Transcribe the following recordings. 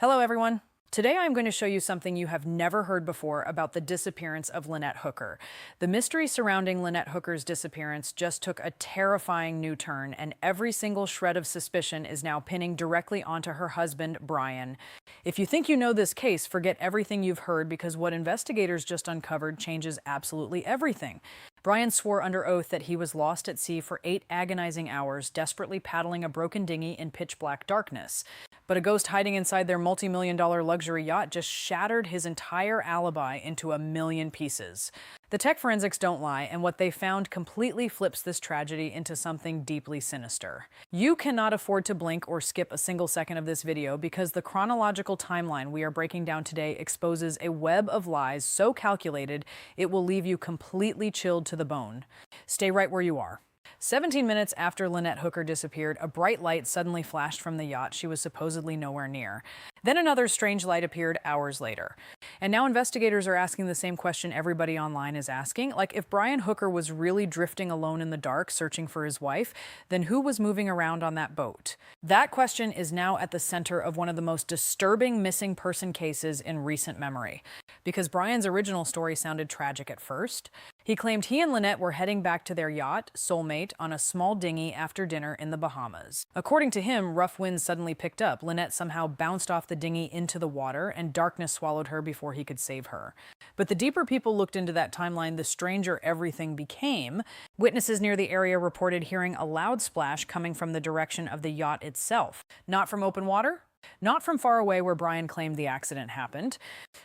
Hello, everyone. Today I'm going to show you something you have never heard before about the disappearance of Lynette Hooker. The mystery surrounding Lynette Hooker's disappearance just took a terrifying new turn, and every single shred of suspicion is now pinning directly onto her husband, Brian. If you think you know this case, forget everything you've heard, because what investigators just uncovered changes absolutely everything. Brian swore under oath that he was lost at sea for 8 agonizing hours, desperately paddling a broken dinghy in pitch-black darkness. But a ghost hiding inside their multi-million-dollar luxury yacht just shattered his entire alibi into a million pieces. The tech forensics don't lie, and what they found completely flips this tragedy into something deeply sinister. You cannot afford to blink or skip a single second of this video, because the chronological timeline we are breaking down today exposes a web of lies so calculated it will leave you completely chilled to the bone. Stay right where you are. 17 minutes after Lynette Hooker disappeared, a bright light suddenly flashed from the yacht she was supposedly nowhere near. Then another strange light appeared hours later. And now investigators are asking the same question everybody online is asking. Like, if Brian Hooker was really drifting alone in the dark searching for his wife, then who was moving around on that boat? That question is now at the center of one of the most disturbing missing person cases in recent memory. Because Brian's original story sounded tragic at first. He claimed he and Lynette were heading back to their yacht, Soulmate, on a small dinghy after dinner in the Bahamas. According to him, rough winds suddenly picked up. Lynette somehow bounced off the dinghy into the water, and darkness swallowed her before he could save her. But the deeper people looked into that timeline, the stranger everything became. Witnesses near the area reported hearing a loud splash coming from the direction of the yacht itself. Not from open water, not from far away where Brian claimed the accident happened.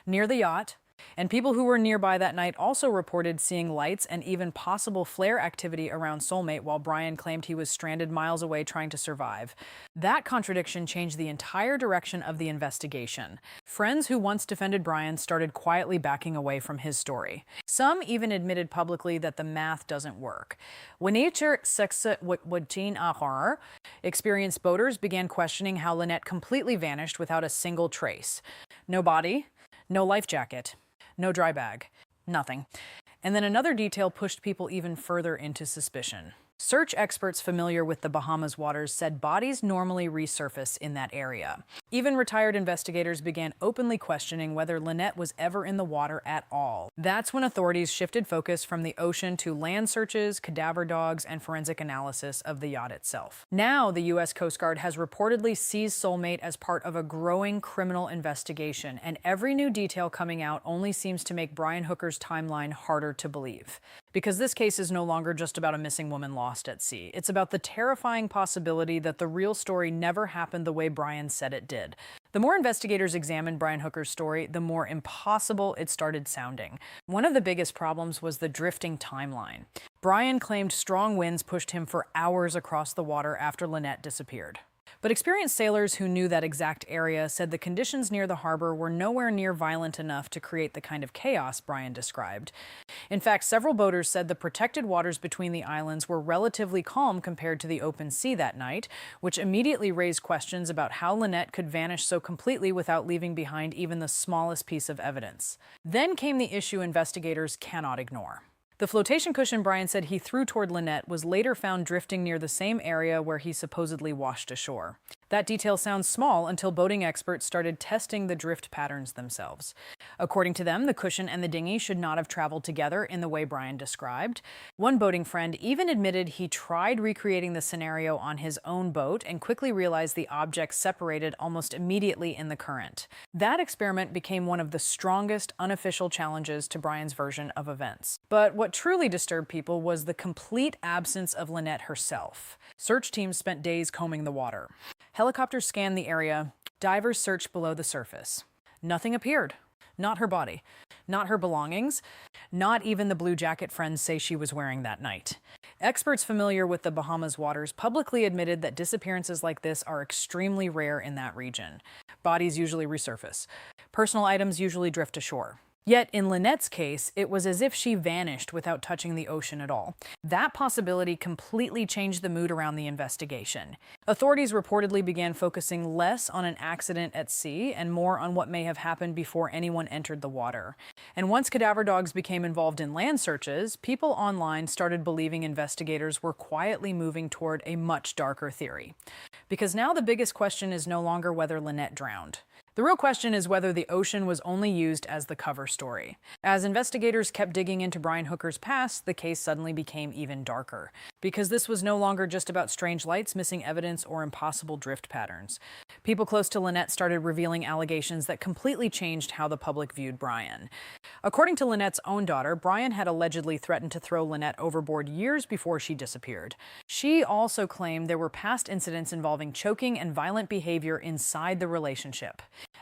Near the yacht. And people who were nearby that night also reported seeing lights and even possible flare activity around Soulmate, while Brian claimed he was stranded miles away trying to survive. That contradiction changed the entire direction of the investigation. Friends who once defended Brian started quietly backing away from his story. Some even admitted publicly that the math doesn't work. When experienced boaters began questioning how Lynette completely vanished without a single trace. No body, no life jacket. No dry bag. Nothing. And then another detail pushed people even further into suspicion. Search experts familiar with the Bahamas waters said bodies normally resurface in that area. Even retired investigators began openly questioning whether Lynette was ever in the water at all. That's when authorities shifted focus from the ocean to land searches, cadaver dogs, and forensic analysis of the yacht itself. Now, the U.S. Coast Guard has reportedly seized Soulmate as part of a growing criminal investigation, and every new detail coming out only seems to make Brian Hooker's timeline harder to believe. Because this case is no longer just about a missing woman lost at sea. It's about the terrifying possibility that the real story never happened the way Brian said it did. The more investigators examined Brian Hooker's story, the more impossible it started sounding. One of the biggest problems was the drifting timeline. Brian claimed strong winds pushed him for hours across the water after Lynette disappeared. But experienced sailors who knew that exact area said the conditions near the harbor were nowhere near violent enough to create the kind of chaos Brian described. In fact, several boaters said the protected waters between the islands were relatively calm compared to the open sea that night, which immediately raised questions about how Lynette could vanish so completely without leaving behind even the smallest piece of evidence. Then came the issue investigators cannot ignore. The flotation cushion Brian said he threw toward Lynette was later found drifting near the same area where he supposedly washed ashore. That detail sounds small until boating experts started testing the drift patterns themselves. According to them, the cushion and the dinghy should not have traveled together in the way Brian described. One boating friend even admitted he tried recreating the scenario on his own boat and quickly realized the objects separated almost immediately in the current. That experiment became one of the strongest unofficial challenges to Brian's version of events. But what truly disturbed people was the complete absence of Lynette herself. Search teams spent days combing the water. Helicopters scanned the area. Divers searched below the surface. Nothing appeared. Not her body. Not her belongings. Not even the blue jacket friends say she was wearing that night. Experts familiar with the Bahamas waters publicly admitted that disappearances like this are extremely rare in that region. Bodies usually resurface. Personal items usually drift ashore. Yet in Lynette's case, it was as if she vanished without touching the ocean at all. That possibility completely changed the mood around the investigation. Authorities reportedly began focusing less on an accident at sea and more on what may have happened before anyone entered the water. And once cadaver dogs became involved in land searches, people online started believing investigators were quietly moving toward a much darker theory. Because now the biggest question is no longer whether Lynette drowned. The real question is whether the ocean was only used as the cover story. As investigators kept digging into Brian Hooker's past, the case suddenly became even darker, because this was no longer just about strange lights, missing evidence, or impossible drift patterns. People close to Lynette started revealing allegations that completely changed how the public viewed Brian. According to Lynette's own daughter, Brian had allegedly threatened to throw Lynette overboard years before she disappeared. She also claimed there were past incidents involving choking and violent behavior inside the relationship.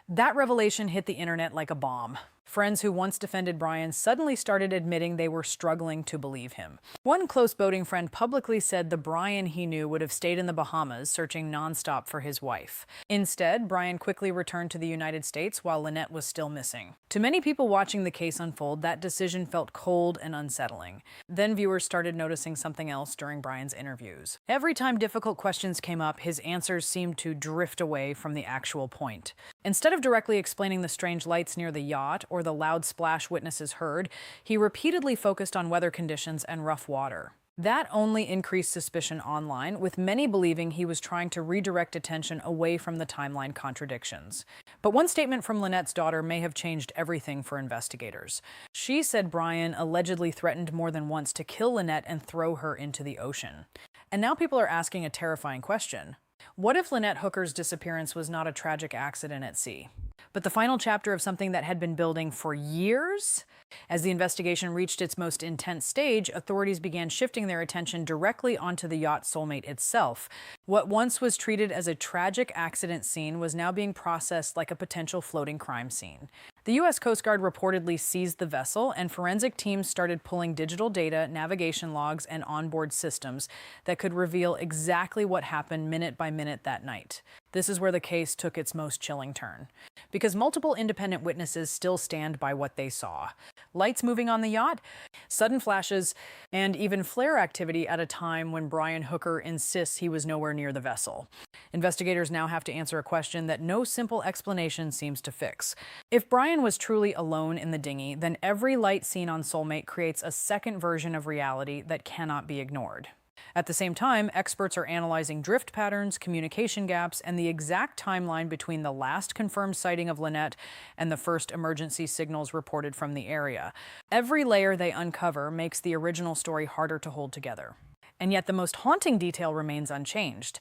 That revelation hit the internet like a bomb. Friends who once defended Brian suddenly started admitting they were struggling to believe him. One close boating friend publicly said the Brian he knew would have stayed in the Bahamas, searching nonstop for his wife. Instead, Brian quickly returned to the United States while Lynette was still missing. To many people watching the case unfold, that decision felt cold and unsettling. Then viewers started noticing something else during Brian's interviews. Every time difficult questions came up, his answers seemed to drift away from the actual point. Instead of directly explaining the strange lights near the yacht or the loud splash witnesses heard, he repeatedly focused on weather conditions and rough water. That only increased suspicion online, with many believing he was trying to redirect attention away from the timeline contradictions. But one statement from Lynette's daughter may have changed everything for investigators. She said Brian allegedly threatened more than once to kill Lynette and throw her into the ocean. And now people are asking a terrifying question. What if Lynette Hooker's disappearance was not a tragic accident at sea, but the final chapter of something that had been building for years? As the investigation reached its most intense stage, authorities began shifting their attention directly onto the yacht Soulmate itself. What once was treated as a tragic accident scene was now being processed like a potential floating crime scene. The U.S. Coast Guard reportedly seized the vessel, and forensic teams started pulling digital data, navigation logs, and onboard systems that could reveal exactly what happened minute by minute that night. This is where the case took its most chilling turn, because multiple independent witnesses still stand by what they saw. Lights moving on the yacht, sudden flashes, and even flare activity at a time when Brian Hooker insists he was nowhere near the vessel. Investigators now have to answer a question that no simple explanation seems to fix. If Brian was truly alone in the dinghy, then every light seen on Soulmate creates a second version of reality that cannot be ignored. At the same time, experts are analyzing drift patterns, communication gaps, and the exact timeline between the last confirmed sighting of Lynette and the first emergency signals reported from the area. Every layer they uncover makes the original story harder to hold together. And yet the most haunting detail remains unchanged.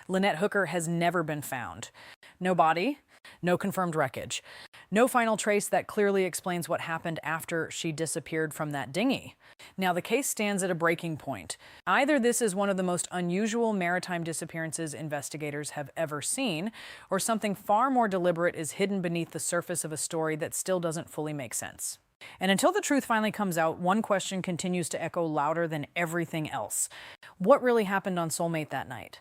Lynette Hooker has never been found. No body, no confirmed wreckage, no final trace that clearly explains what happened after she disappeared from that dinghy. Now the case stands at a breaking point. Either this is one of the most unusual maritime disappearances investigators have ever seen, or something far more deliberate is hidden beneath the surface of a story that still doesn't fully make sense. And until the truth finally comes out, one question continues to echo louder than everything else. What really happened on Soulmate that night?